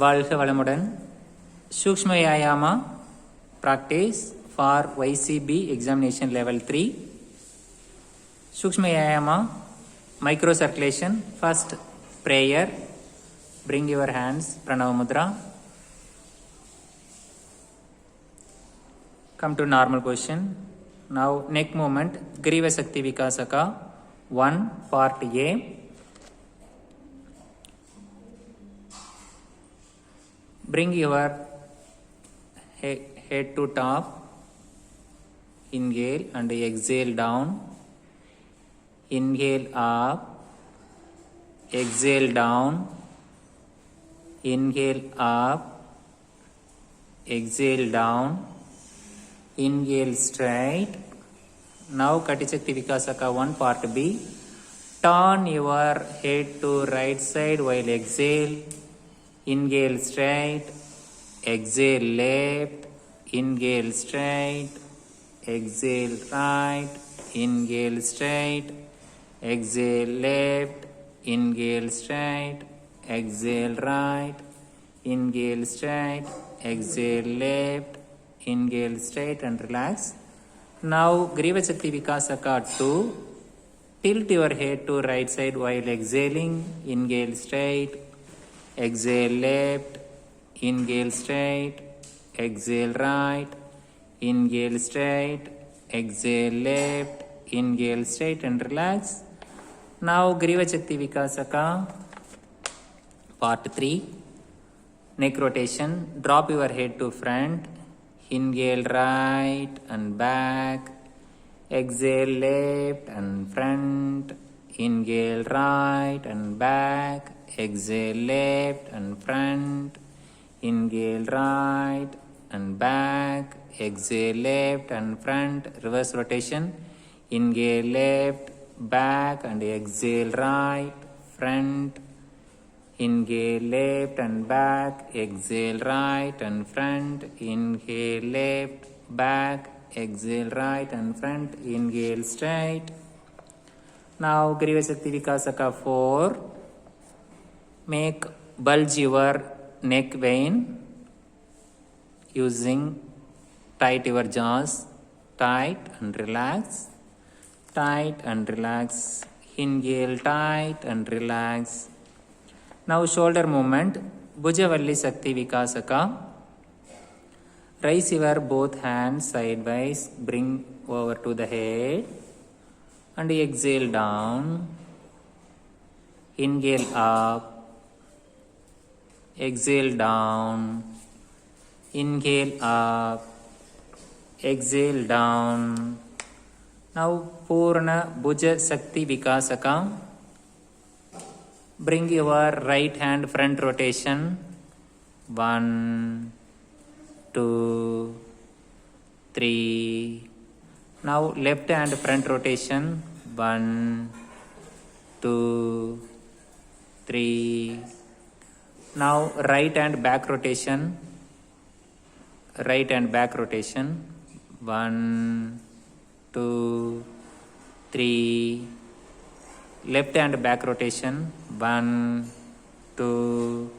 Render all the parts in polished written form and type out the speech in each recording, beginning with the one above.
வாழ்க வளமுடன். சூக்ஷ்ம வியாயாமா practice for YCB examination level 3. சூக்ஷ்ம வியாயாமா micro circulation. First prayer. Bring your hands pranava mudra. Come to normal position. Now neck movement Griva Shakti Vikasaka 1 part A. Bring your head to top. Inhale and exhale down. Inhale up. Exhale down. Inhale up. Exhale down. Inhale straight. Now Kati Shakti Vikasaka 1 part B. Turn your head to right side while exhale. Inhale straight. Exhale left. Inhale straight. Exhale right. Inhale straight. Exhale left. Inhale straight. Exhale right. Inhale straight. Exhale left. Inhale straight and relax. Now Griva Shakti Vikasaka 2. Tilt your head to right side while exhaling. Inhale straight. Exhale left. Inhale straight. Exhale right. Inhale straight. Exhale left. Inhale straight and relax. Now Griva Shakti Vikasaka part 3. Neck rotation. Drop your head to front. Inhale right and back. Exhale left and front. Inhale right and back. Exhale left and front. Inhale right and back. Exhale left and front. Reverse rotation. Inhale left, back and exhale right, front. Inhale left and back. Exhale right and front. Inhale left, back. Exhale right and front. Inhale straight. Now Griva Shakti Vikasaka 4. Make bulge your neck vein using tight your jaws. Tight and relax. Tight and relax. Inhale tight and relax. Now shoulder movement Bhujavalli Shakti Vikasaka. Raise your both hands sideways. Bring over to the head and exhale down. Inhale up. Exhale down. Inhale up. Exhale down. Now Purna Bhuja Shakti Vikasaka. Bring your right hand front rotation. 1, 2, 3. Now left hand front rotation. 1, 2, 3. Now right hand back rotation. Right hand back rotation. 1, 2, 3. Left hand back rotation. 1, 2,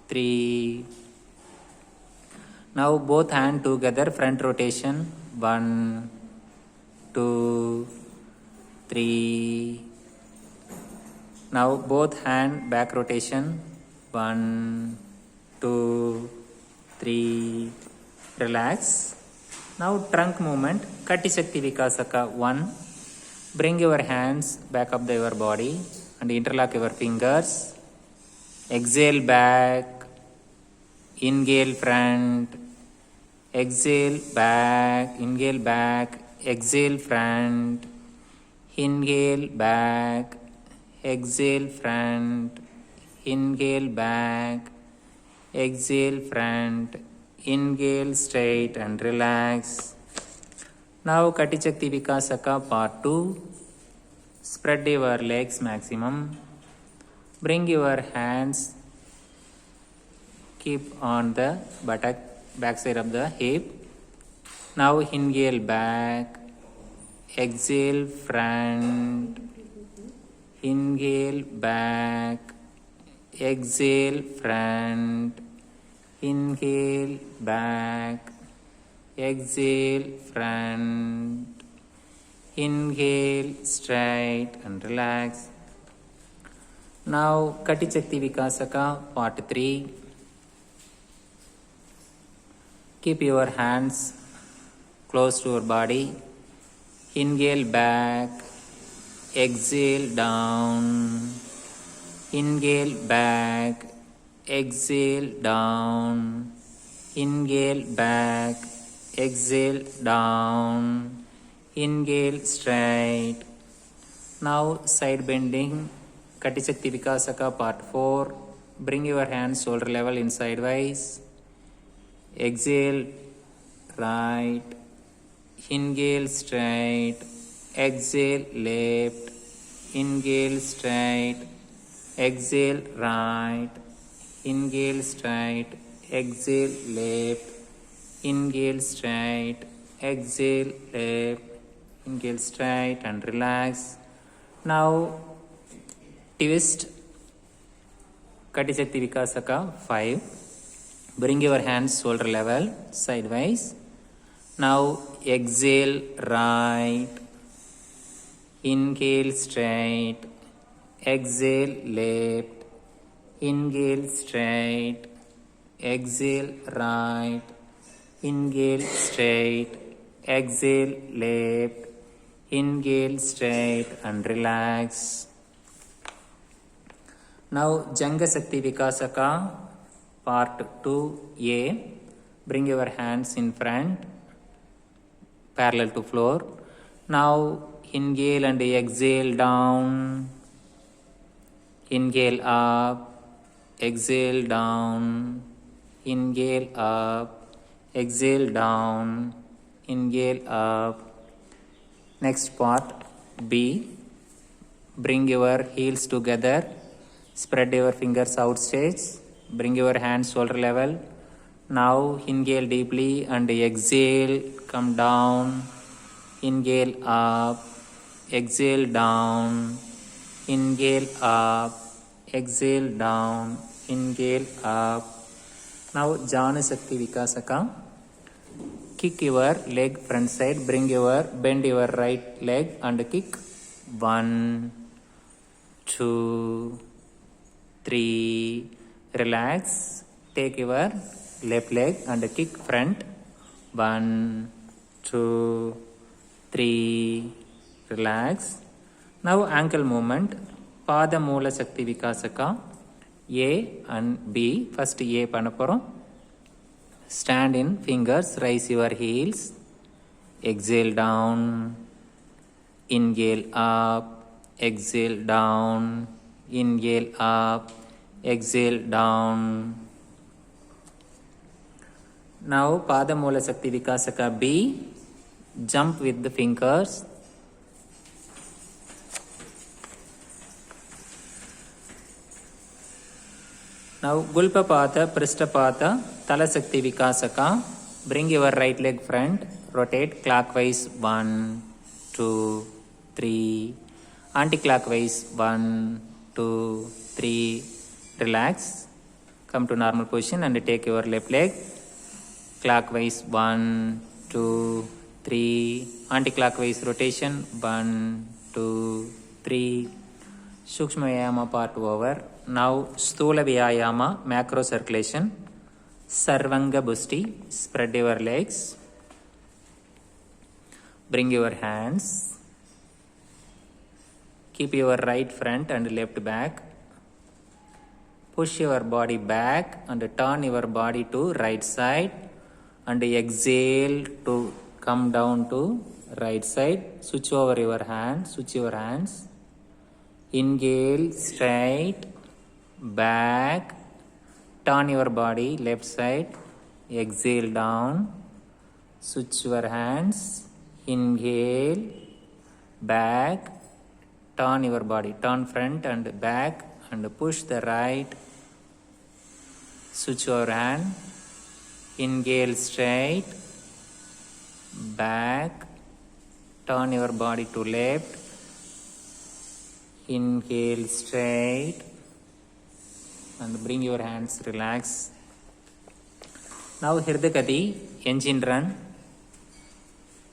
3. Now both hand together front rotation. 1, 2, 3. Now both hand back rotation. 1, 2, 3. Relax. Now trunk movement Kati Shakti Vikasaka 1. Bring your hands back up your body and interlock your fingers. Exhale back. Inhale front. Exhale back. Inhale back. Exhale front. Inhale back. Exhale front. Inhale back. Exhale front. Inhale straight and relax. Now Kati Shakti Vikasaka part 2. Spread your legs maximum. Bring your hands. Keep on the buttock, back side of the hip. Now inhale back. Exhale front. Inhale back. Exhale front. inhale back, exhale front, inhale straight and relax. Now Kati Chakti Vikasaka part 3. Keep your hands close to your body. Inhale back, exhale down. Inhale back, exhale down. Inhale back, exhale down. Inhale straight. Now side bending. Kati Chakti Vikasaka part 4. Bring your hands shoulder level in sideways. Exhale right. Inhale straight. Exhale left. Inhale straight. Exhale right. Inhale straight. Exhale left. Inhale straight. Exhale left. Inhale straight and relax. Now twist. Kati Chakti Vikasaka 5. Bring your hands shoulder level sideways. Now exhale right. Inhale straight. Exhale left. Inhale straight. Exhale right. Inhale straight. Exhale left. Inhale straight and relax. Now Janga Shakti Vikasaka part 2A. Bring your hands in front parallel to floor. Now inhale and exhale down. Inhale up. Exhale down. Inhale up. Exhale down. Inhale up. Next part B. Bring your heels together. Spread your fingers outstage. Bring your hands shoulder level. Now inhale deeply and exhale. Come down. Inhale up. Exhale down. Inhale up. Exhale down. Inhale up. Now Jana Shakti Vikasaka. Kick your leg front side. Bend your right leg and kick. 1, 2, 3. Relax. Take your left leg and kick front. 1, 2, 3. Relax. Now ankle movement. Pada Moola Shakti Vikasaka A and B. First A panaporam. Stand in fingers. Raise your heels. Exhale down. Inhale up. Exhale down. Inhale up. Exhale down. Now Pada Moola Shakti Vikasaka B. Jump with the fingers. Now Gulpapata, Prishtapata, Tala Shakti Vikasaka. Bring your right leg front. Rotate clockwise 1, 2, 3. Anti-clockwise 1, 2, 3. Relax. Come to normal position and take your left leg. Clockwise 1, 2, 3. Anti-clockwise rotation 1, 2, 3. Sukshma Vyayama part over. Now Stula Vyayama, macro circulation. Sarvanga Busti. Spread your legs. Bring your hands. Keep your right front and left back. Push your body back and turn your body to right side. And exhale to come down to right side. Switch over your hands. Switch your hands. Inhale straight. Back. Turn your body left side. Exhale down. Switch your hands. Inhale. Back. Turn your body. Turn front and back and push the right. Switch your hand. Inhale straight. Back. Turn your body to left. Inhale straight. And bring your hands, relax. Now Hirdakati, engine run.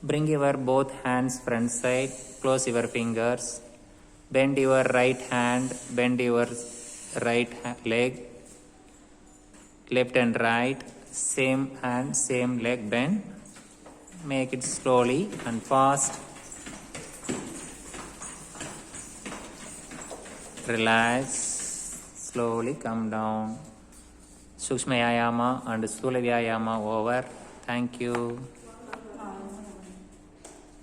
Bring your both hands front side, close your fingers, bend your right hand, bend your leg, left and right, same hand, same leg bend. Make it slowly and fast. Relax, slowly come down. Sukshma Vyayama and Sthula Vyayama over. Thank you.